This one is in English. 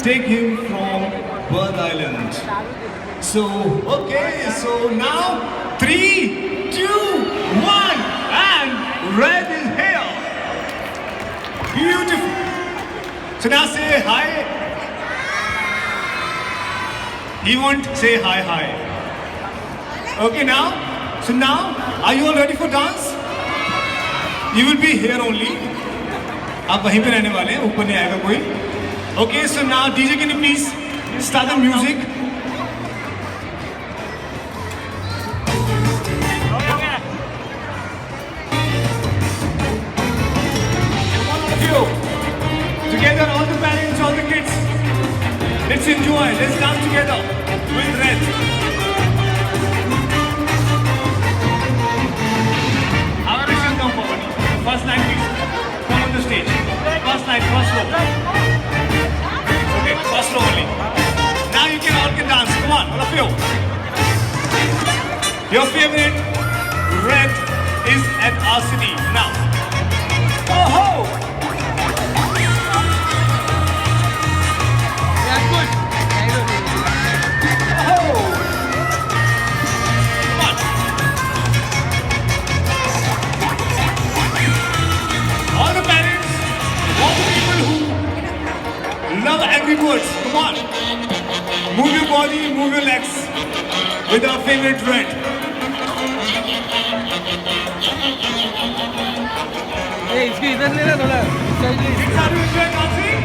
take him from Bird Island. So, okay, so now 3, 2, 1, and red is here. Beautiful. So now say hi. He won't say hi, hi. Okay, now? So now, are you all ready for dance? You will be here only. आप वहीं पे रहने वाले हैं, ऊपर नहीं आएगा कोई. Okay, so now DJ, can you please start the music? Together, all the parents, all the kids. Let's enjoy. Let's dance together with Red. Our mission come forward. First line, please. Come on the stage. First line, first row. Okay, first row only. Now you all can dance. Come on, all of you. Your favorite Red is at Rcity now. Oh ho! Love angry birds. Come on. Move your body, move your legs with our favorite Red. इसके इधर ले ना थोड़ा. Kids, are you enjoying dancing?